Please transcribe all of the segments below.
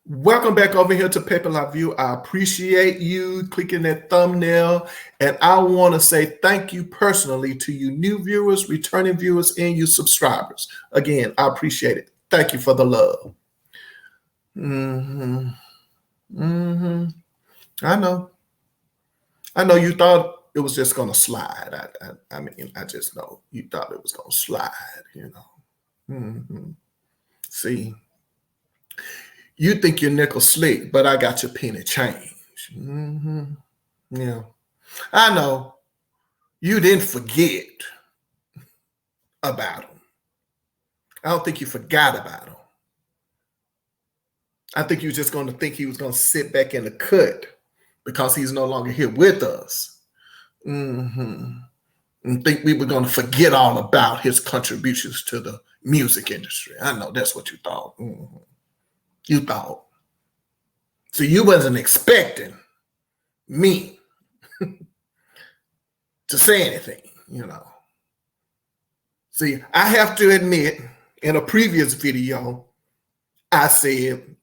Welcome back over here to Paper Live View. I appreciate you clicking that thumbnail, and I want to say thank you personally to you new viewers, returning viewers, and you subscribers. Again, I appreciate it. Thank you for the love. I know. You thought it was just going to slide. I mean, I just know you thought it was going to slide, See, you think your nickel slick, but I got your penny change. Yeah. I know you didn't forget about him. I don't think you forgot about him. I think you were just going to think he was going to sit back in the cut because he's no longer here with us. And think we were going to forget all about his contributions to the music industry. I know that's what you thought. You thought. So you wasn't expecting me to say anything, See, I have to admit, in a previous video, I said,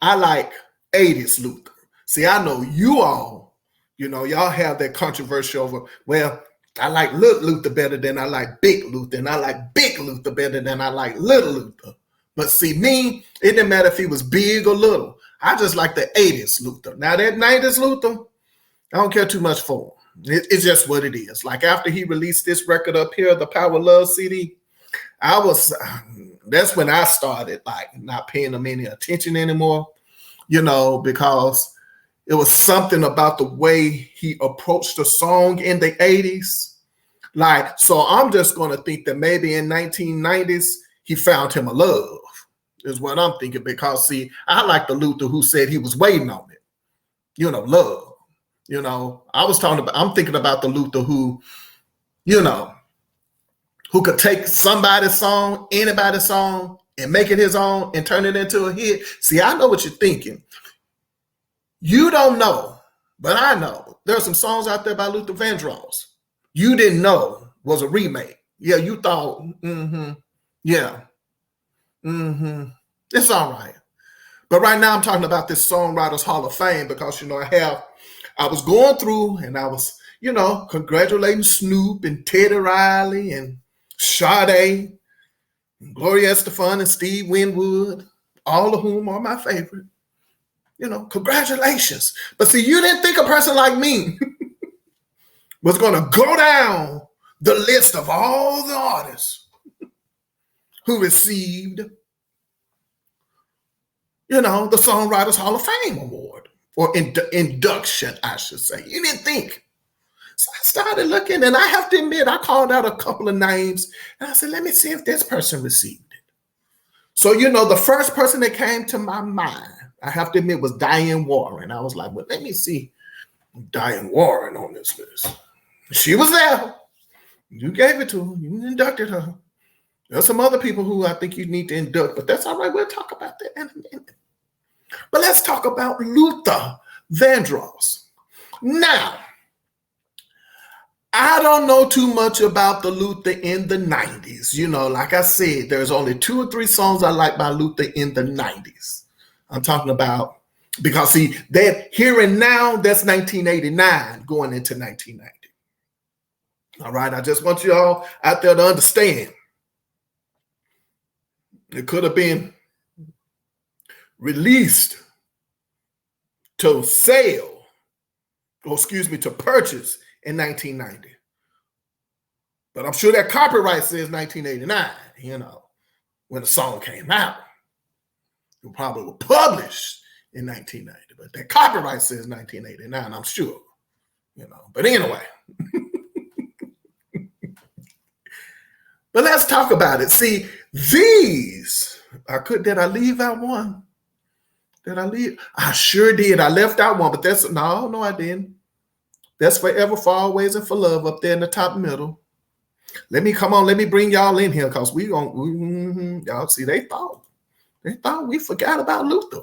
I like 80s Luther. See, I know you all, y'all have that controversy over, well, I like Little Luther better than I like Big Luther, and I like Big Luther better than I like Little Luther. But see, me, it didn't matter if he was big or little. I just like the 80s Luther. Now, that 90s Luther, I don't care too much for him. It's just what it is. Like after he released this record up here, the Power Love CD, that's when I started like not paying him any attention anymore, because it was something about the way he approached the song in the 80s. Like, so I'm just going to think that maybe in 1990s, he found him a love, is what I'm thinking. Because, see, I like the Luther who said he was waiting on it. Love. I'm thinking about the Luther who, who could take somebody's song, anybody's song, and make it his own and turn it into a hit. See, I know what you're thinking. You don't know, but I know. There are some songs out there by Luther Vandross you didn't know was a remake. Yeah, you thought, yeah. It's all right. But right now I'm talking about this Songwriters Hall of Fame because, I was going through and I was, congratulating Snoop and Teddy Riley and Sade, and Gloria Estefan and Steve Winwood, all of whom are my favorite. Congratulations. But see, you didn't think a person like me was going to go down the list of all the artists who received, the Songwriters Hall of Fame Award, or induction, I should say. You didn't think. So I started looking, and I have to admit, I called out a couple of names, and I said, let me see if this person received it. So, the first person that came to my mind, I have to admit, was Diane Warren. I was like, well, let me see Diane Warren on this list. She was there. You gave it to her. You inducted her. There's some other people who I think you need to induct, but that's all right. We'll talk about that in a minute. But let's talk about Luther Vandross. Now, I don't know too much about the Luther in the 90s. Like I said, there's only 2 or 3 songs I like by Luther in the 90s. I'm talking about, because see, that here and now, that's 1989 going into 1990. All right, I just want you all out there to understand. It could have been released to sale, to purchase in 1990. But I'm sure that copyright says 1989, when the song came out. It probably was published in 1990, but that copyright says 1989, I'm sure, But anyway, but let's talk about it. See, these, did I leave out one? Did I leave? I sure did. I left out one, but no, I didn't. That's Forever, For Always, and For Love up there in the top middle. Let me bring y'all in here because y'all see, they thought we forgot about Luther.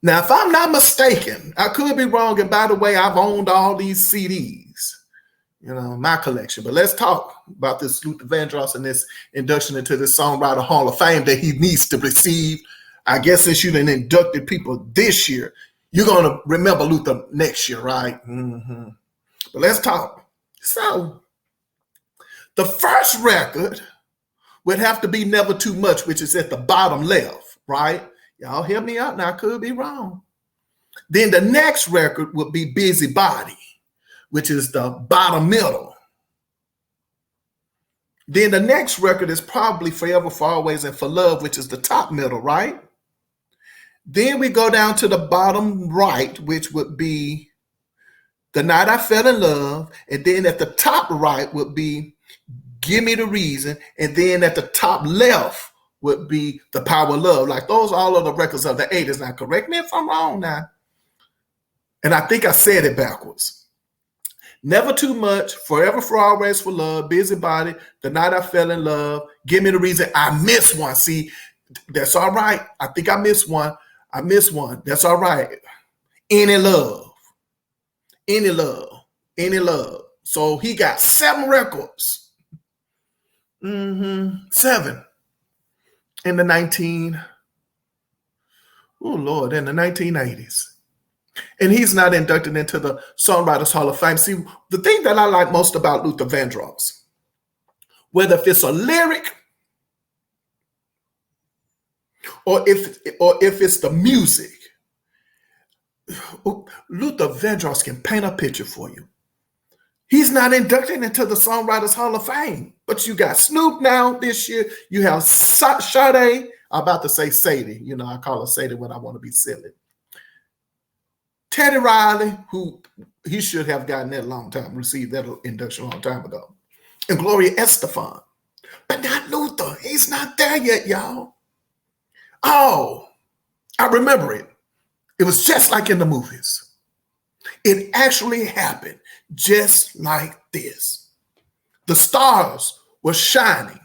Now, if I'm not mistaken, I could be wrong. And by the way, I've owned all these CDs, my collection. But let's talk about this Luther Vandross and this induction into the Songwriter Hall of Fame that he needs to receive I guess since you done inducted people this year, you're going to remember Luther next year, right? Mm-hmm. But let's talk. So the first record would have to be Never Too Much, which is at the bottom left, right? Y'all help me out now. I could be wrong. Then the next record would be Busy Body, which is the bottom middle. Then the next record is probably Forever, For Always, and For Love, which is the top middle, right? Then we go down to the bottom right, which would be The Night I Fell in Love. And then at the top right would be Give Me the Reason. And then at the top left would be The Power of Love. Like those are all of the records of the 80s. Now, correct me if I'm wrong now. And I think I said it backwards. Never Too Much, Forever, For Always, For Love, Busy Body, The Night I Fell in Love, Give Me the Reason. I missed one. See, that's all right. I think I missed one. That's all right. Any Love. Any Love. Any Love. So he got 7 records. 7 in the 1980s. And he's not inducted into the Songwriters Hall of Fame. See, the thing that I like most about Luther Vandross, whether if it's a lyric or if it's the music, Luther Vandross can paint a picture for you. He's not inducted into the Songwriters Hall of Fame, but you got Snoop now this year. You have Sade. I'm about to say Sadie. You know, I call her Sadie when I want to be silly. Teddy Riley, who he should have gotten that long time, received that induction a long time ago. And Gloria Estefan. But not Luther. He's not there yet, y'all. Oh, I remember it. It was just like in the movies. It actually happened just like this. The stars were shining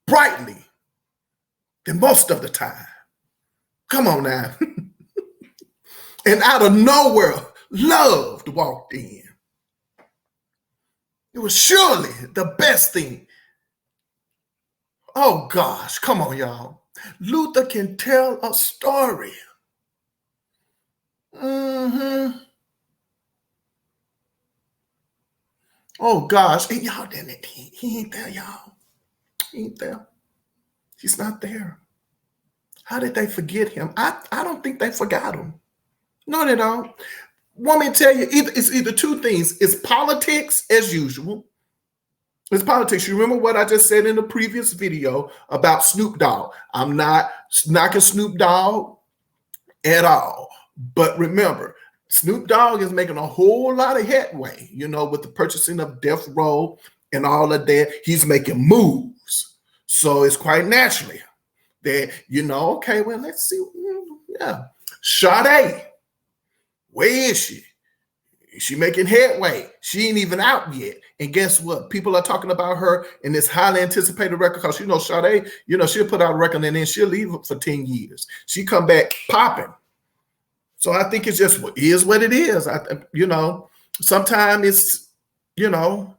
brightly than most of the time. Come on now. And out of nowhere, Loved walked in. It was surely the best thing. Oh gosh, come on, y'all. Luther can tell a story. Oh gosh, and y'all didn't. He ain't there, y'all. He ain't there. He's not there. How did they forget him? I don't think they forgot him. No, they don't. Want me to tell you, it's either two things. It's politics as usual. It's politics. You remember what I just said in the previous video about Snoop Dogg. I'm not knocking Snoop Dogg at all. But remember, Snoop Dogg is making a whole lot of headway, you know, with the purchasing of Death Row and all of that. He's making moves. So it's quite naturally that, you know, okay, well, let's see. Yeah. Sade. Where is she? Is she making headway? She ain't even out yet. And guess what? People are talking about her in this highly anticipated record because, you know, Sade, you know, she'll put out a record and then she'll leave for 10 years. She come back popping. So I think it's just what is what it is. You know, sometimes it's, you know,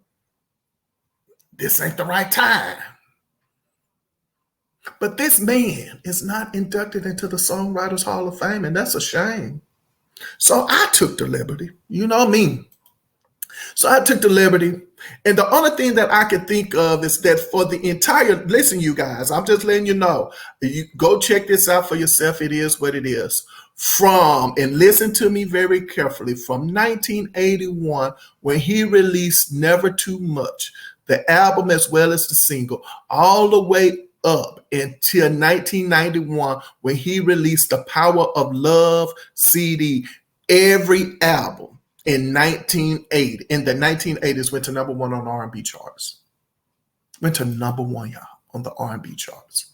this ain't the right time. But this man is not inducted into the Songwriters Hall of Fame, and that's a shame. So I took the liberty, you know me. So I took the liberty, and the only thing that I could think of is that for the entire, listen, you guys, I'm just letting you know, you go check this out for yourself. It is what it is. And listen to me very carefully, from 1981, when he released Never Too Much, the album as well as the single, all the way up until 1991 when he released The Power of Love CD. Every album in the 1980s went to number one on R&B charts. Went to number one, y'all, on the R&B charts.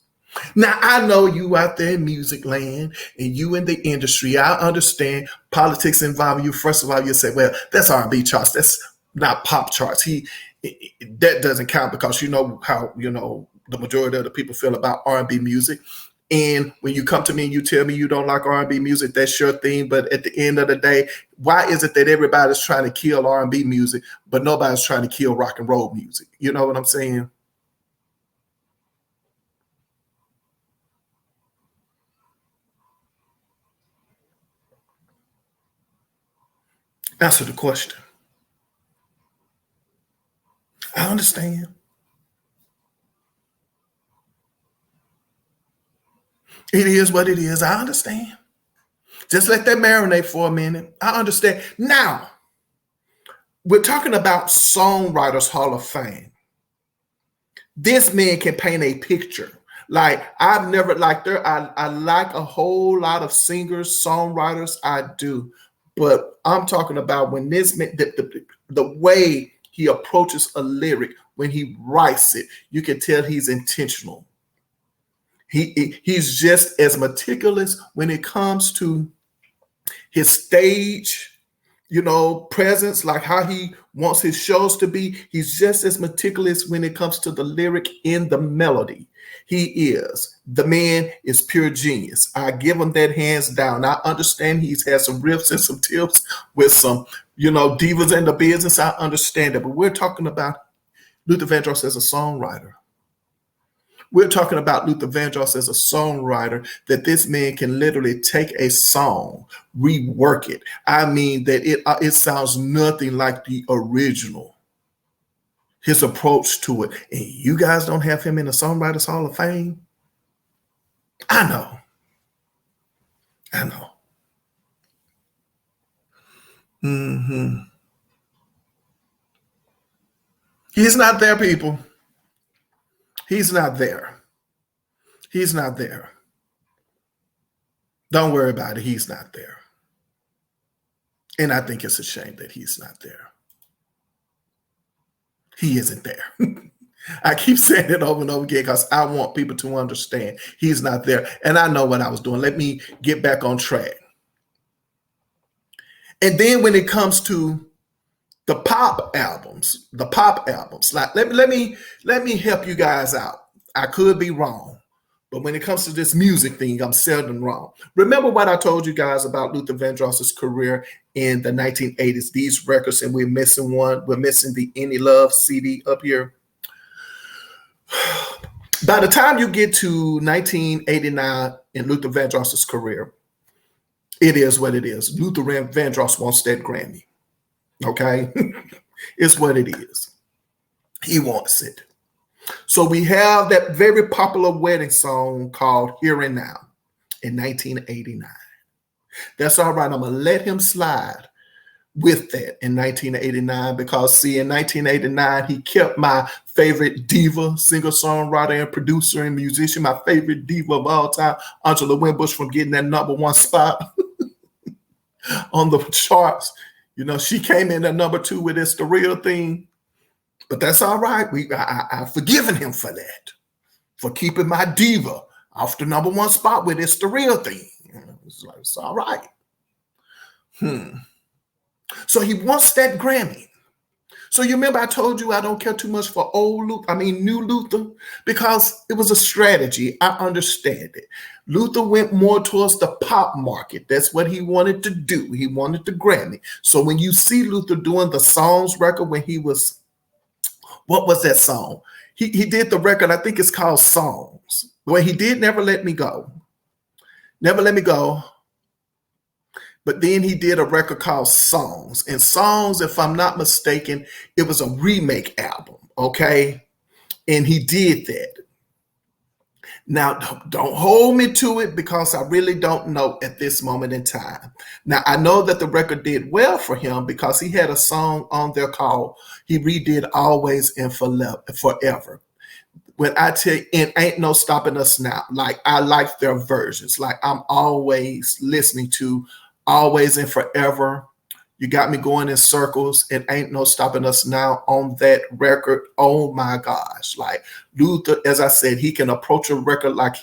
Now, I know you out there in music land and you in the industry. I understand politics involving you. First of all, you say, well, that's R&B charts. That's not pop charts. That doesn't count because you know how, you know, the majority of the people feel about R&B music. And when you come to me and you tell me you don't like R&B music, that's your thing. But at the end of the day, why is it that everybody's trying to kill R&B music, but nobody's trying to kill rock and roll music? You know what I'm saying? Answer the question. I understand. It is what it is. I understand. Just let that marinate for a minute. I understand. Now, we're talking about Songwriters Hall of Fame. This man can paint a picture. Like I've never like there. I like a whole lot of singers, songwriters. I do, but I'm talking about when this man, the way he approaches a lyric when he writes it, you can tell he's intentional. He's just as meticulous when it comes to his stage, presence, like how he wants his shows to be. He's just as meticulous when it comes to the lyric in the melody. He is. The man is pure genius. I give him that hands down. I understand he's had some riffs and some tips with some, divas in the business. I understand it. But we're talking about Luther Vandross as a songwriter. We're talking about Luther Vandross as a songwriter, that this man can literally take a song, rework it. I mean that it sounds nothing like the original. His approach to it. And you guys don't have him in the Songwriters Hall of Fame? I know. Mm-hmm. He's not there, people. He's not there. He's not there. Don't worry about it. He's not there. And I think it's a shame that he's not there. He isn't there. I keep saying it over and over again because I want people to understand he's not there. And I know what I was doing. Let me get back on track. And then when it comes to the pop albums, like let me help you guys out. I could be wrong, but when it comes to this music thing, I'm seldom wrong. Remember what I told you guys about Luther Vandross's career in the 1980s, these records, and we're missing one. We're missing the Any Love CD up here. By the time you get to 1989 in Luther Vandross's career, it is what it is. Luther Vandross wants that Grammy. Okay? It's what it is. He wants it. So we have that very popular wedding song called Here and Now in 1989. That's all right. I'm going to let him slide with that in 1989 because, see, in 1989, he kept my favorite diva, singer-songwriter and producer and musician, my favorite diva of all time, Angela Winbush, from getting that #1 spot on the charts. She came in at #2 with It's the Real Thing. But that's all right. I've forgiven him for that, for keeping my diva off the #1 spot with It's the Real Thing. It's all right. So he wants that Grammy. So you remember I told you I don't care too much for new Luther, because it was a strategy. I understand it. Luther went more towards the pop market. That's what he wanted to do. He wanted the Grammy. So when you see Luther doing the Songs record when he was, what was that song? He did the record, I think it's called Songs. Well, he did Never Let Me Go. Never Let Me Go. But then he did a record called Songs. And Songs, if I'm not mistaken, it was a remake album, okay? And he did that. Now, don't hold me to it because I really don't know at this moment in time. Now, I know that the record did well for him because he had a song on there called, he redid Always and Forever. When I tell you, it ain't no stopping us now. Like, I like their versions. Like, I'm always listening to Always and Forever. You got me going in circles. It ain't no stopping us now on that record. Oh my gosh. Like Luther, as I said, he can approach a record like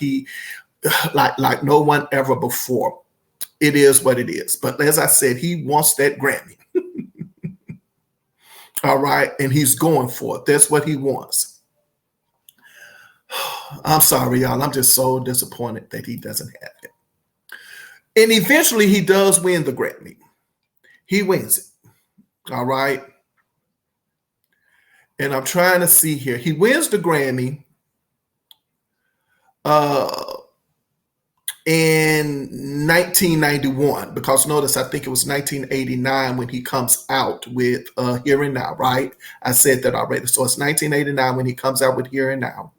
no one ever before. It is what it is. But as I said, he wants that Grammy. All right. And he's going for it. That's what he wants. I'm sorry, y'all. I'm just so disappointed that he doesn't have it. And eventually he does win the Grammy. He wins it. All right. And I'm trying to see here. He wins the Grammy. in 1991, because notice, I think it was 1989 when he comes out with Here and Now, right? I said that already. So it's 1989 when he comes out with Here and Now.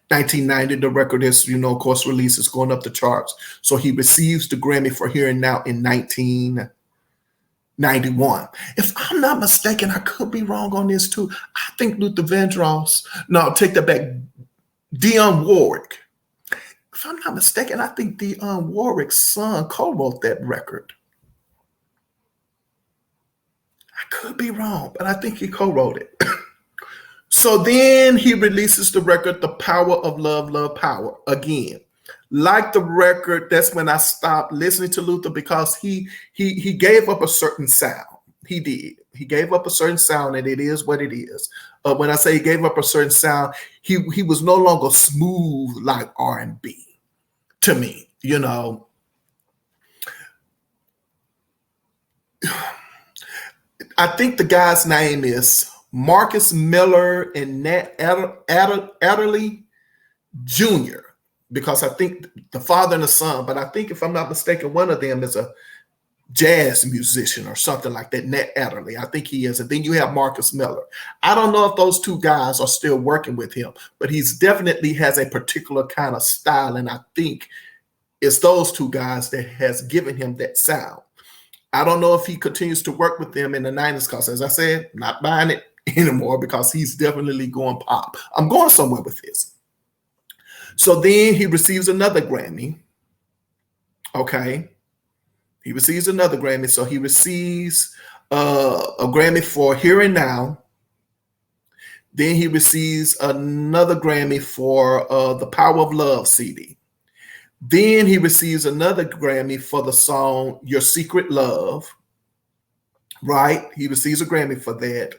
1990, the record is, of course, releases going up the charts. So he receives the Grammy for Here and Now in 1991. If I'm not mistaken, I could be wrong on this too. I think Luther Vandross, no, take that back, Dionne Warwick. If I'm not mistaken, I think Dionne Warwick's son co-wrote that record. I could be wrong, but I think he co-wrote it. So then he releases the record, The Power of Love, Love Power. Again, like the record, that's when I stopped listening to Luther, because he gave up a certain sound. He did. He gave up a certain sound, and it is what it is. When I say he gave up a certain sound, he was no longer smooth like R&B to me, I think the guy's name is Marcus Miller and Nat Adderley Jr., because I think the father and the son, but I think, if I'm not mistaken, one of them is a jazz musician or something like that, Nat Adderley. I think he is. And then you have Marcus Miller. I don't know if those two guys are still working with him, but he's definitely has a particular kind of style, and I think it's those two guys that has given him that sound. I don't know if he continues to work with them in the 90s, because, as I said, not buying it anymore, because he's definitely going pop. I'm going somewhere with this. So then he receives another Grammy. Okay. He receives another Grammy. So he receives a Grammy for Here and Now. Then he receives another Grammy for the Power of Love CD. Then he receives another Grammy for the song Your Secret Love, right? He receives a Grammy for that.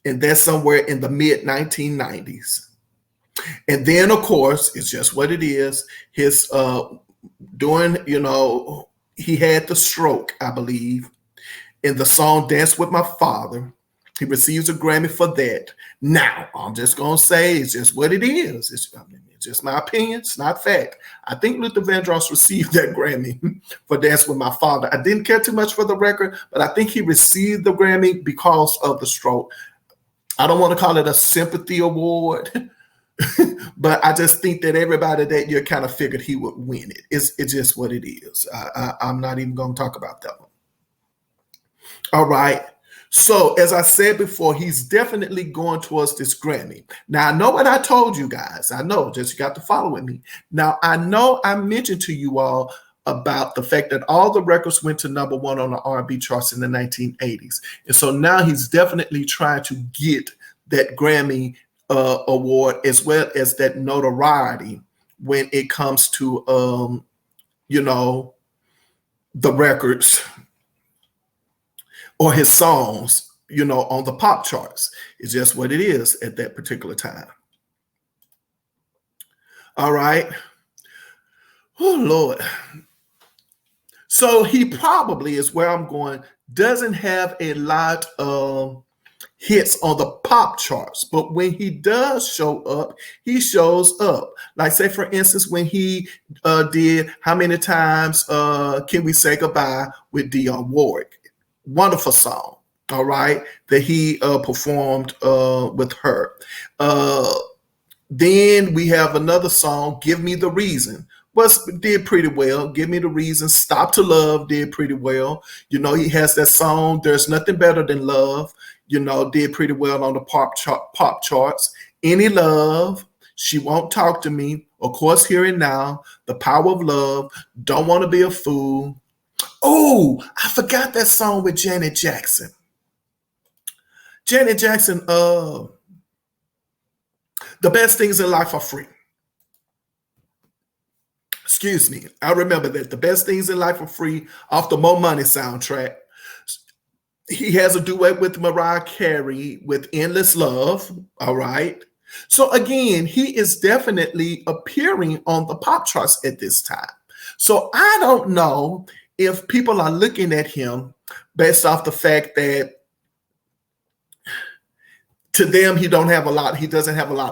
And that's somewhere in the mid-1990s. And then, of course, it's just what it is. His he had the stroke, I believe, in the song Dance with My Father. He receives a Grammy for that. Now, I'm just going to say it's just what it is. It's just my opinion. It's not fact. I think Luther Vandross received that Grammy for Dance with My Father. I didn't care too much for the record, but I think he received the Grammy because of the stroke. I don't want to call it a sympathy award, but I just think that everybody that year kind of figured he would win it. It's just what it is. I'm not even going to talk about that one. All right. So, as I said before, he's definitely going towards this Grammy. Now, I know what I told you guys. I know, just you got to follow with me. Now, I know I mentioned to you all about the fact that all the records went to number one on the R&B charts in the 1980s. And so now he's definitely trying to get that Grammy award, as well as that notoriety when it comes to, the records or his songs, on the pop charts. It's just what it is at that particular time. All right. Oh, Lord. So he probably, is where I'm going, doesn't have a lot of hits on the pop charts, but when he does show up, he shows up. Like, say, for instance, when he did How Many Times Can We Say Goodbye with Dionne Warwick. Wonderful song, all right, that he performed with her. Then we have another song, Give Me the Reason. Did pretty well. Give Me the Reason. Stop to Love did pretty well. He has that song, There's Nothing Better Than Love, did pretty well on the pop charts. Any Love, She Won't Talk to Me, of course, Here and Now, The Power of Love, Don't Want to Be a Fool. Oh, I forgot that song with Janet Jackson. Janet Jackson, The Best Things in Life Are Free. Excuse me. I remember that. The Best Things in Life Are Free off the Mo Money soundtrack. He has a duet with Mariah Carey with Endless Love. All right. So again, he is definitely appearing on the pop charts at this time. So I don't know if people are looking at him based off the fact that to them he doesn't have a lot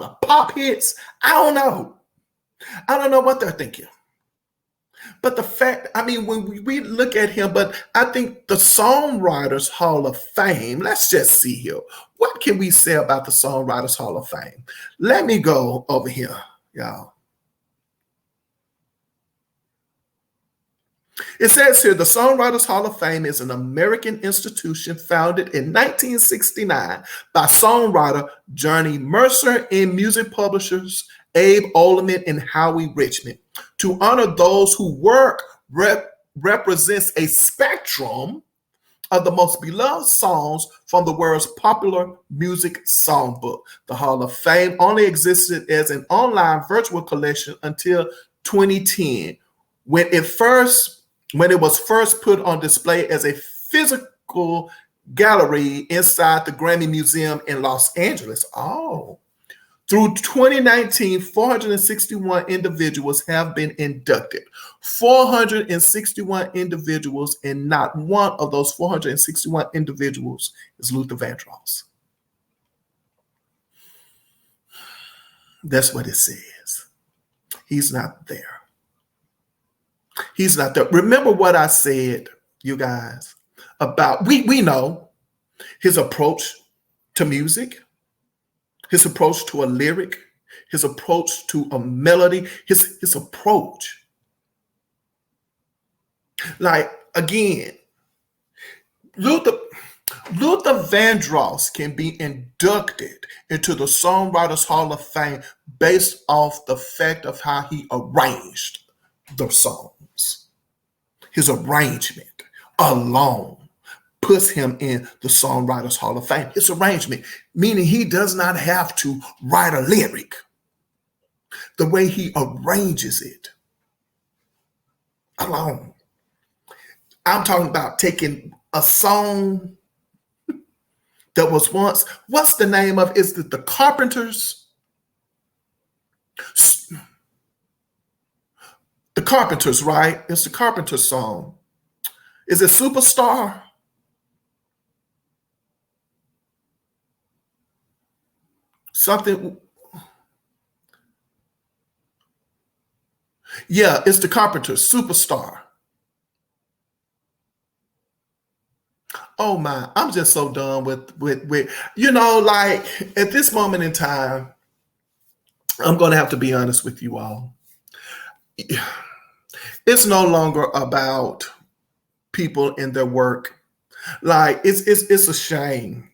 of pop hits. I don't know what they're thinking. But the fact, I mean, when we look at him, but I think the Songwriters Hall of Fame, let's just see here. What can we say about the Songwriters Hall of Fame? Let me go over here, y'all. It says here the Songwriters Hall of Fame is an American institution founded in 1969 by songwriter Johnny Mercer and music publishers Abe Oleman and Howie Richmond to honor those whose work represents a spectrum of the most beloved songs from the world's popular music songbook. The Hall of Fame only existed as an online virtual collection until 2010, when it was first put on display as a physical gallery inside the Grammy Museum in Los Angeles. Oh. Through 2019, 461 individuals have been inducted. 461 individuals, and not one of those 461 individuals is Luther Vandross. That's what it says. He's not there. He's not there. Remember what I said, you guys, about we know his approach to music, his approach to a lyric, his approach to a melody, his approach. Like, again, Luther Vandross can be inducted into the Songwriters Hall of Fame based off the fact of how he arranged the songs. His arrangement alone puts him in the Songwriters Hall of Fame. His arrangement, meaning he does not have to write a lyric. The way he arranges it alone. I'm talking about taking a song that was once, what's the name of, is it the Carpenters? The Carpenters, right? It's the Carpenters song. Is it Superstar? Something. Yeah, it's the Carpenters, Superstar. Oh my, I'm just so done with like at this moment in time, I'm gonna have to be honest with you all. It's no longer about people and their work. Like it's a shame.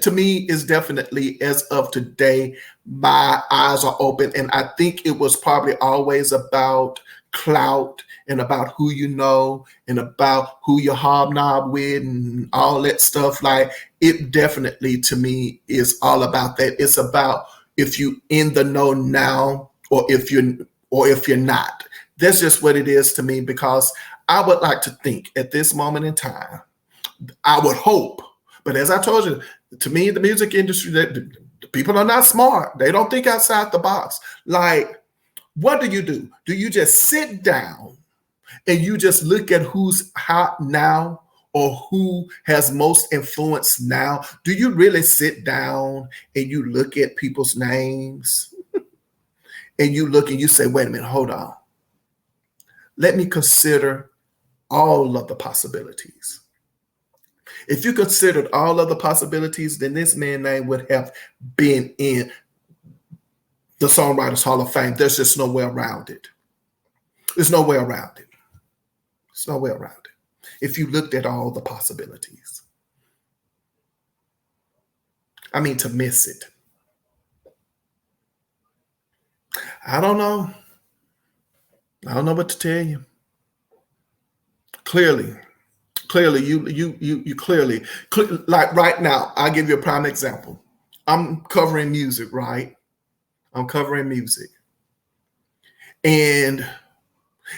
To me, it's definitely, as of today, my eyes are open, and I think it was probably always about clout and about who you know and about who you hobnob with and all that stuff. Like, it definitely, to me, is all about that. It's about if you in the know now or if you're not. That's just what it is to me, because I would like to think at this moment in time, I would hope, but as I told you, to me, the music industry, the people are not smart. They don't think outside the box. Like, what do? Do you just sit down and you just look at who's hot now or who has most influence now? Do you really sit down and you look at people's names and you look and you say, wait a minute, hold on. Let me consider all of the possibilities. If you considered all of the possibilities, then this man's name would have been in the Songwriters Hall of Fame. There's just no way around it. There's no way around it. There's no way around it. If you looked at all the possibilities. I mean, to miss it. I don't know. I don't know what to tell you. Clearly, you clearly, like right now, I'll give you a prime example. I'm covering music, right? I'm covering music. And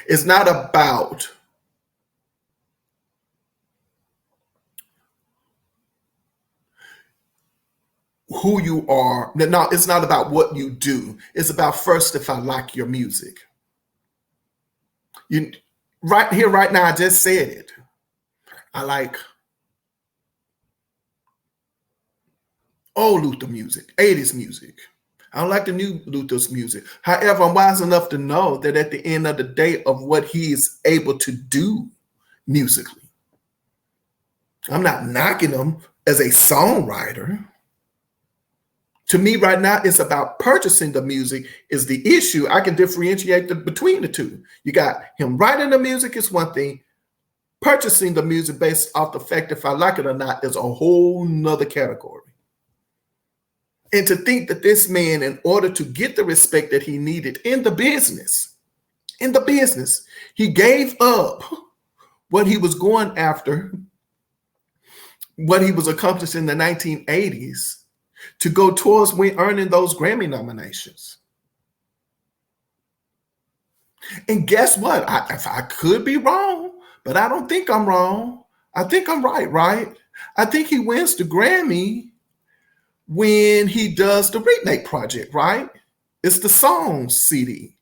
it's not about who you are. No, it's not about what you do. It's about, first, if I like your music. You right here, right now, I just said it. I like old Luther music, 80s music. I don't like the new Luther's music. However, I'm wise enough to know that at the end of the day of what he is able to do musically, I'm not knocking him as a songwriter. To me right now, it's about purchasing the music is the issue. I can differentiate between the two. You got him writing the music is one thing. Purchasing the music based off the fact if I like it or not is a whole nother category. And to think that this man, in order to get the respect that he needed in the business, he gave up what he was going after, what he was accomplishing in the 1980s to go towards earning those Grammy nominations. And guess what? I could be wrong, but I don't think I'm wrong. I think I'm right? I think he wins the Grammy when he does the remake project, right? It's the song CD,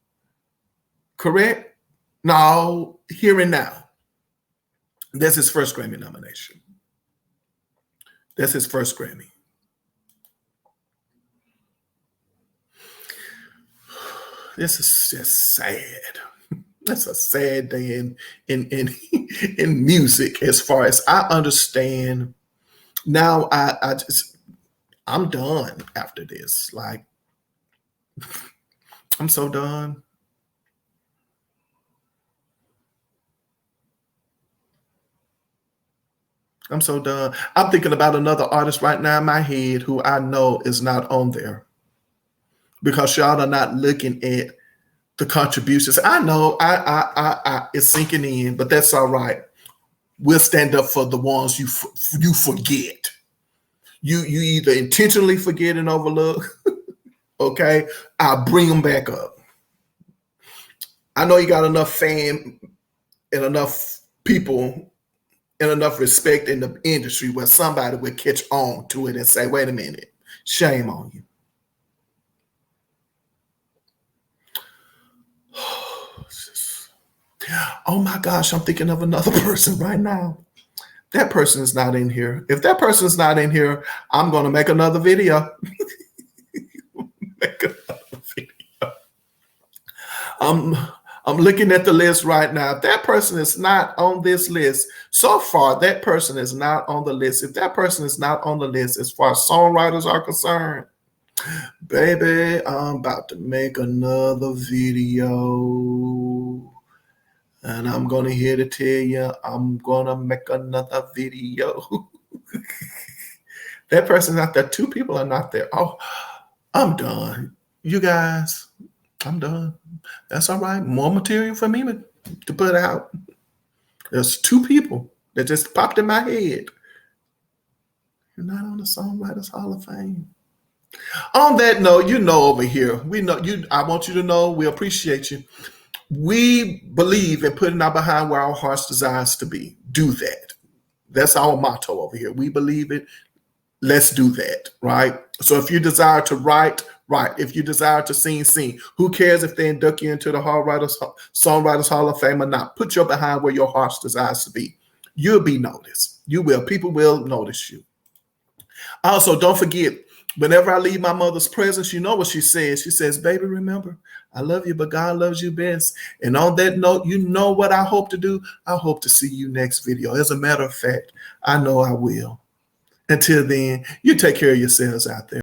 correct? No, Here and Now. That's his first Grammy nomination. That's his first Grammy. This is just sad. That's a sad day in music as far as I understand. Now I'm done after this. Like, I'm so done. I'm so done. I'm thinking about another artist right now in my head who I know is not on there because y'all are not looking at the contributions. I know it's sinking in, but that's all right. We'll stand up for the ones you forget. You either intentionally forget and overlook, okay? I'll bring them back up. I know you got enough fame and enough people and enough respect in the industry where somebody would catch on to it and say, wait a minute, shame on you. Oh my gosh, I'm thinking of another person right now. That person is not in here. If that person is not in here, I'm going to make another video. I'm looking at the list right now. If that person is not on this list, so far, that person is not on the list. If that person is not on the list, as far as songwriters are concerned, baby, I'm about to make another video. And I'm going to here to tell you, I'm going to make another video. That person's not there. Two people are not there. Oh, I'm done. You guys, I'm done. That's all right. More material for me to put out. There's two people that just popped in my head. You're not on the Songwriters Hall of Fame. On that note, over here, we know you. I want you to know we appreciate you. We believe in putting our behind where our heart's desires to be. Do that. That's our motto over here. We believe it. Let's do that, right? So if you desire to write, if you desire to sing. Who cares if they induct you into the Songwriters Hall of Fame or not? Put your behind where your heart's desires to be. You'll be noticed. You will. People will notice you. Also, don't forget, whenever I leave my mother's presence, you know what she says. She says, baby, remember, I love you, but God loves you best. And on that note, you know what I hope to do? I hope to see you next video. As a matter of fact, I know I will. Until then, you take care of yourselves out there.